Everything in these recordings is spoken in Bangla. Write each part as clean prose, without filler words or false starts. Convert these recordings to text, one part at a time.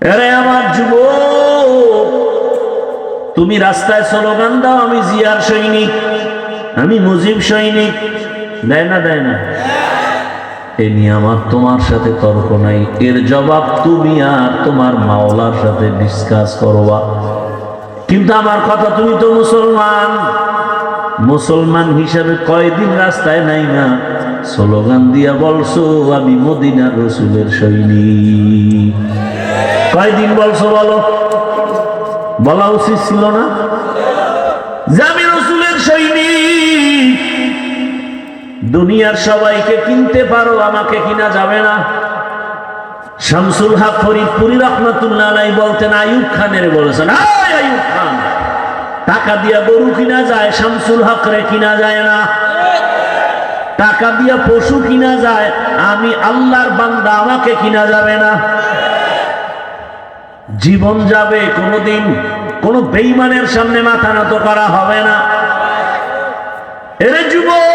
আরে আমার যুবক, তুমি রাস্তায় স্লোগান দাও আমি জিয়ার সৈনিক, আমি মুজিব সৈনিক, দেয় না দেয় না? এ নিয়ে আমার তোমার সাথে তর্ক নাই, এর জবাব তুমি আর তোমার মাওলার সাথে ডিসকাস করবা। কিন্তু আমার কথা, তুমি তো মুসলমান, মুসলমান হিসাবে কয়দিন রাস্তায় নাই না স্লোগান দিয়া বলছো আমি মদিনার রসুলের সৈনিক? কয়দিন বলছো বলো? বলা উচিত ছিল না যে আমি রসুলের সৈনিক? দুনিয়ার সবাইকে কিনতে পারো, আমাকে কিনা যাবে না। শামসুল হক ফরিদপুরি রহমাতুল্লাহ আলাইহি বলতেন, আইয়ুব খানের বলেছেন, আইয়ুব খান, টাকা দিয়া গরু কিনা যায়, শামসুল হক রে কিনা যায় না। টাকা দিয়া পশু কিনা যায়, আমি আল্লাহর বান্দা, আমাকে কিনা যাবে না। জীবন যাবে, কোনদিন কোন বেঈমানের সামনে মাথা নত করা হবে না। এরে যুবক,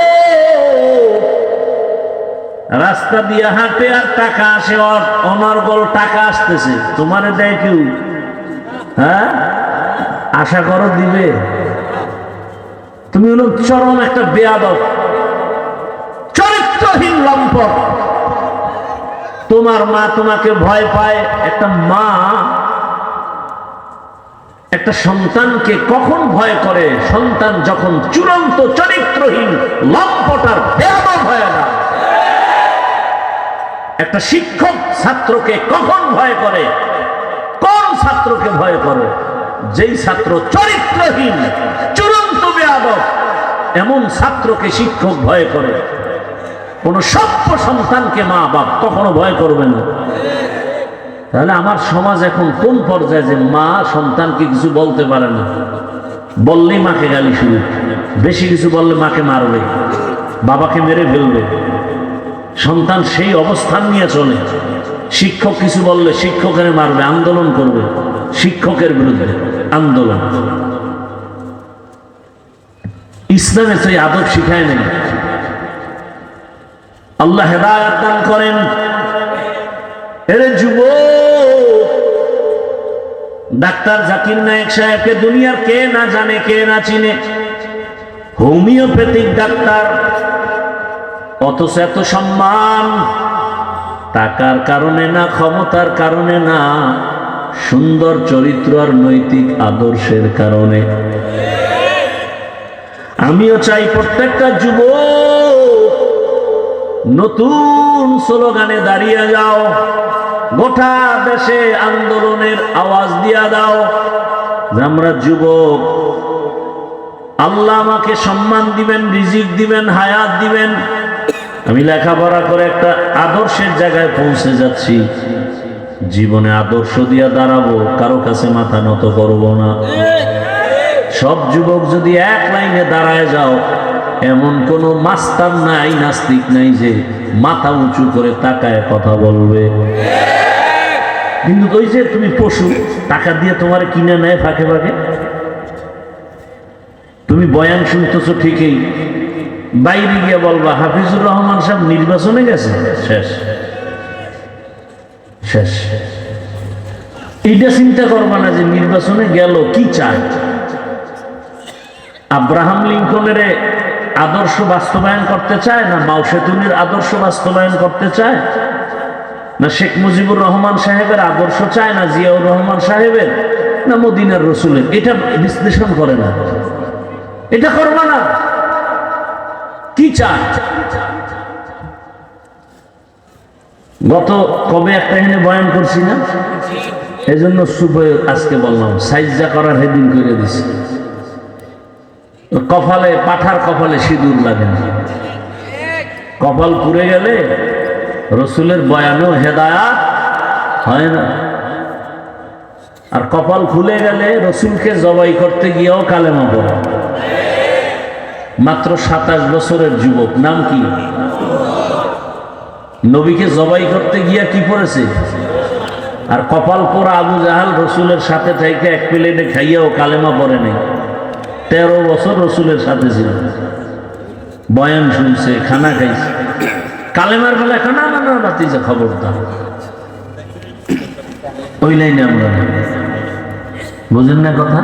রাস্তা দিয়ে হাঁটে আর টাকা আসে, অনর্গল টাকা আসতেছে, তোমারে দেয় কেউ? হ্যাঁ, আশা করো দিবে? তুমি হলো চরম একটা বেয়াদব, চরিত্রহীন লম্পট। তোমার মা তোমাকে ভয় পায়। একটা মা একটা সন্তানকে কখন ভয় করে? সন্তান যখন চূড়ান্ত চরিত্রহীন লম্পট আর বেয়াদব হয়ে যায়। একটা শিক্ষক ছাত্রকে কখন ভয় করে? কোন ছাত্রকে ভয় করে? যেই ছাত্র চরিত্রহীন, চূড়ান্ত বেয়াদব, এমন ছাত্রকে শিক্ষক ভয় করে। কোন সভ্য সন্তানকে মা বাপ কখনো ভয় করবে না। তাহলে আমার সমাজ এখন কোন পর্যায়ে যে মা সন্তানকে কিছু বলতে পারে না, বললেই মাকে গালি শুরু, বেশি কিছু বললে মাকে মারবে, বাবাকে মেরে ফেলবে। সন্তান সেই অবস্থান নিয়ে চলে। শিক্ষক কিছু বললে শিক্ষকের মারবে, আন্দোলন করবে, শিক্ষকের বিরুদ্ধে আন্দোলন। ইসলামে সেই আদব শিখায় নেই। আল্লাহ হেদায়েত দান করেন। এরে যুবক, ডাক্তার জাকির নায়েক সাহেবকে দুনিয়ার কে না জানে, কে না চিনে? হোমিওপ্যাথিক ডাক্তার, অথচ এত সম্মান। টাকার কারণে না, ক্ষমতার কারণে না, সুন্দর চরিত্র আর নৈতিক আদর্শের কারণে। আমিও চাই প্রত্যেকটা যুবক নতুন স্লোগানে দাঁড়িয়ে যাও, গোটা দেশে আন্দোলনের আওয়াজ দিয়া দাও যে আমরা যুবক, আল্লাহ আমাকে সম্মান দিবেন, রিজিক দিবেন, হায়াত দিবেন, আমি লেখাপড়া করে একটা আদর্শের জায়গায় পৌঁছে যাচ্ছি, জীবনে আদর্শ দিয়া দাঁড়াবো, কারো কাছে মাথা নত করব না। সব যুবক যদি এক লাইনে দাঁড়ায় যাও, এমন কোন মাস্তান নাই, নাস্তিক নাই যে মাথা উঁচু করে তাকায় কথা বলবে। কিন্তু ওই যে তুমি পশু, টাকা দিয়ে তোমার কিনে নেয় ফাঁকে ফাঁকে। তুমি বয়ান শুনতেছো ঠিকই, বাইরে গিয়ে বলবা হাফিজুর রহমান সাহেব নির্বাচনে গেছে, শেষ শেষ। এইটা চিন্তা করবা না যে নির্বাচনে গেল কি চায়। আব্রাহাম লিঙ্কনের আদর্শ বাস্তবায়ন করতে চায় না, মাও সেতুনের আদর্শ বাস্তবায়ন করতে চায় না, শেখ মুজিবুর রহমান সাহেবের আদর্শ চায় না, জিয়াউর রহমান সাহেবের না, মদিনার রসুলের? এটা বিশ্লেষণ করে না, এটা করবা না। কি চায়? গত কবে একটা এখানে বয়ান করছি না, এই জন্য আজকে বললাম সাইজা করার হেদিন করে দিছি। কপালে, পাঠার কপালে সিঁদুর লাগে না, কপাল পুড়ে গেলে রসুলের বয়ানেও হেদায়াত হয় না। আর কপাল খুলে গেলে রসুলকে জবাই করতে গিয়েও কালেমা পড়ে। মাত্র 27 বছরের যুবক, নাম কি? নবীকে জবাই করতে গিয়া কি পড়েছে? আর কপাল পোড়া আবু জাহাল রসুলের সাথে থেকে এক প্লেটে খাইয়াও কালেমা পড়ে নাই। 13 বছর রসুলের সাথে ছিল, বয়ান শুনছে, খানা খাইছে, কালেমার বেলা এখন না বাতিজা খবরদার। ওই লাইনে আমরা না। বুঝেন না কথা?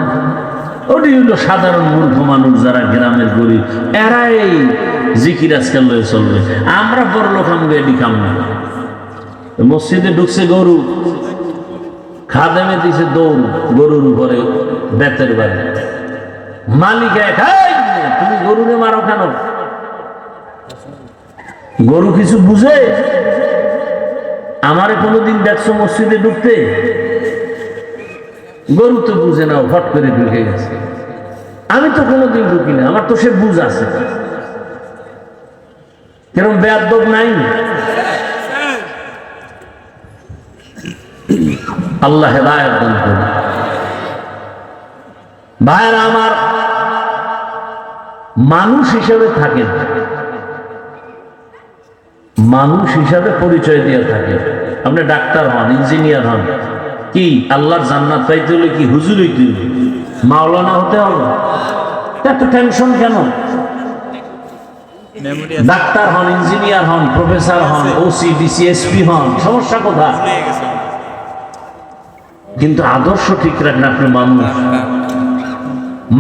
ওটি হলো সাধারণ মূর্খ মানুষ যারা গ্রামের গরিব, এরাই জিকির আজকাল লয়ে চলবে। আমরা বড় লোক আমি এডি খাম না। মসজিদে ঢুকছে গরু, খাদেমে দিছে দৌড় গরুর উপরে বেতের বাড়ি, মালিক এক, তুমি গরুরে মারো কেন? গরু কিছু বুঝে? আমারে কোনোদিন দেখছো মসজিদে ঢুকতে? গরু তো বুঝে না, হট করে ঢুকে গেছে। আমি তো কোনোদিন ঢুকি না, আমার তো সে বুঝ আছে। কেরম বেয়াদব নাই? আল্লাহ হেদায়েত দান করুন। ভাইরা আমার, মানুষ হিসেবে থাকেন, মানুষ হিসাবে পরিচয় দিয়ে থাকে। আপনি ডাক্তার হন, ইঞ্জিনিয়ার হন, কি আল্লাহর জান্নাত পাইতে হলে কি হুজুর হইতে হবে, মাওলানা হতে হবে? এত টেনশন কেন? ডাক্তার হন, ইঞ্জিনিয়ার হন, প্রফেসর হন, ওসি ডিসি এসপি হন, সমস্যা কোথায়? কিন্তু আদর্শ ঠিক রাখেন। আপনি মানুষ,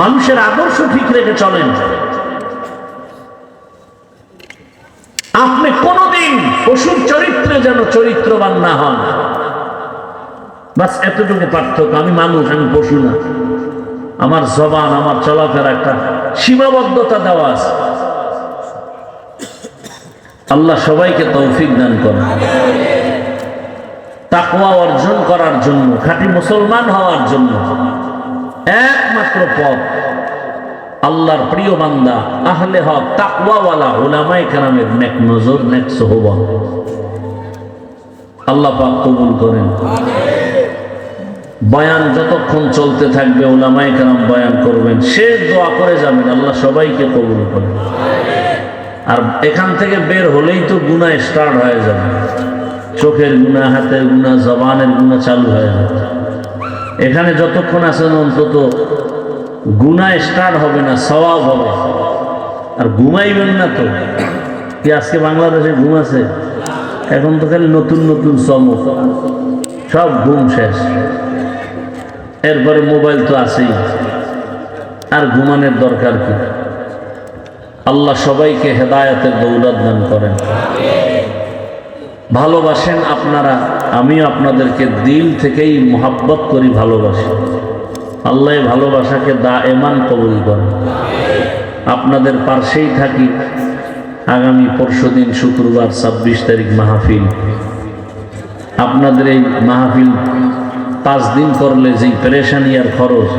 মানুষের আদর্শ ঠিক রেখে চলেন। আপনি কোনদিন পশুর চরিত্রে যেন চরিত্রবান না হন। বাস এতটুকু পার্থক্য। আমি মানুষ, আমি পশু না। আমার জবান, আমার চলাফেরা একটা সীমাবদ্ধতা দেওয়া আছে। আল্লাহ সবাইকে তৌফিক দান করেন। তাকওয়া অর্জন করার জন্য, খাঁটি মুসলমান হওয়ার জন্য একমাত্র পথ আল্লাহর প্রিয় বান্দা, আহলে হক, তাকওয়াওয়ালা উলামায়ে কেরামের নেক নজর, নেক সোহবত। আল্লাহ পাক কবুল করেন। বয়ান যতক্ষণ চলতে থাকবে উলামায়ে কেরাম বয়ান করবেন, শেষ দোয়া করে যাবেন, আল্লাহ সবাইকে কবুল করেন। আর এখান থেকে বের হলেই তো গুনাহ স্টার্ট হয়ে যাবে। চোখের গুনাহ, হাতের গুনাহ, জবানের গুনাহ চালু হয়ে যাবে। এখানে যতক্ষণ আছেন অন্তত গুনাহ স্টার্ট হবে না, সওয়াব হবে। আর ঘুমাইবেন না তো। কি আজকে বাংলাদেশে ঘুম আছে? এখন তো খালি নতুন নতুন চমক, সব ঘুম শেষ। এরপরে মোবাইল তো আছেই, আর ঘুমানোর দরকার কি? আল্লাহ সবাইকে হেদায়েতের দৌলত দান করেন। ভালোবাসেন আপনারা, আমিও আপনাদেরকে দিল থেকেই মোহাব্বত করি, ভালোবাসি। আল্লাহ ভালোবাসাকে দায়েমান কবুল করেন। আপনাদের পাশেই থাকি। আগামী পরশুদিন শুক্রবার 26 তারিখ মাহফিল। আপনাদের এই মাহফিল 5 দিন করলে যেই পেরেশানি আর খরচ,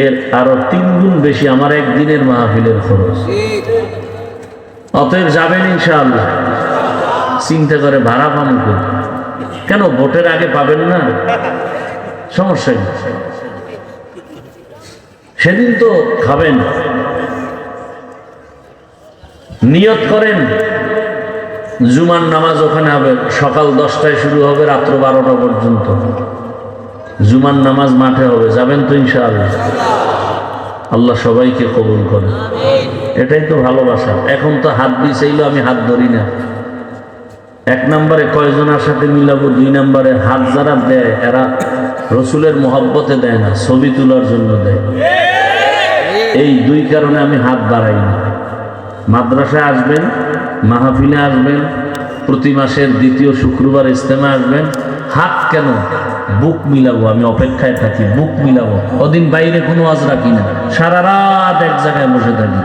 এর আরো 3 গুণ বেশি আমার একদিনের মাহফিলের খরচ। অতএব যাবেন ইনশাআল্লাহ। চিন্তা করে ভাড়া পান কেন? ভোটের আগে পাবেন না, সমস্যা নেই। সেদিন তো খাবেন। নিয়ত করেন জুমার নামাজ ওখানে হবে, সকাল 10টায় শুরু হবে, রাত্র 12টা পর্যন্ত জুমার নামাজ মাঠে হবে। যাবেন তো ইনশাআল্লাহ? আল্লাহ সবাইকে কবুল করেন। এটাই তো ভালোবাসা। এখন তো হাত দিয়ে চাইলেও আমি হাত ধরি না। 1 নম্বরে কয়জনের সাথে মিলাবো, 2 নম্বরে হাত যারা দেয় এরা রসুলের মহব্বতে দেয় না, ছবি তোলার জন্য দেয়। এই 2 কারণে আমি হাত বাড়াই না। মাদ্রাসায় আসবেন, মাহফিলে আসবেন, প্রতি মাসের 2য় শুক্রবার ইজতেমা আসবেন। হাত কেন? বুক মিলাবো। আমি অপেক্ষায় থাকি, বুক মিলাবো। ওদিন বাইরে কোনো ওয়াজ রাখি না, সারা রাত এক জায়গায় বসে থাকি।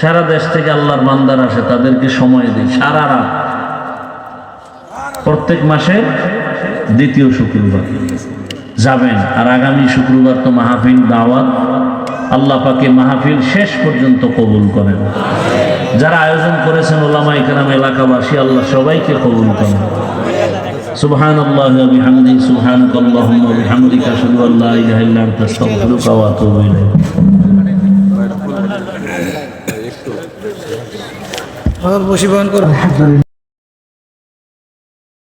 সারা দেশ থেকে আল্লাহর বান্দার আসে, তাদেরকে সময় দিই সারা রাত। প্রত্যেক মাসে 2য় শুক্রবার যাবেন। আর আগামী শুক্রবার তো মাহফিল, দাওয়াত। আল্লাহ পাকে মাহফিল শেষ পর্যন্ত কবুল করেন। যারা আয়োজন করেছেন উলামায়ে কেরাম, এলাকাবাসী, আল্লাহ সবাইকে কবুল করেন। সুবহানাল্লাহি ওয়া বিহামদিহি, সুবহানাকাল্লাহুম্মা ওয়া বিহামদিকা, আশহাদু আল্লা ইলাহা ইল্লা আনতা, আস্তাগফিরুকা ওয়া আতুবু ইলাইক। বসে বয়ান করুন।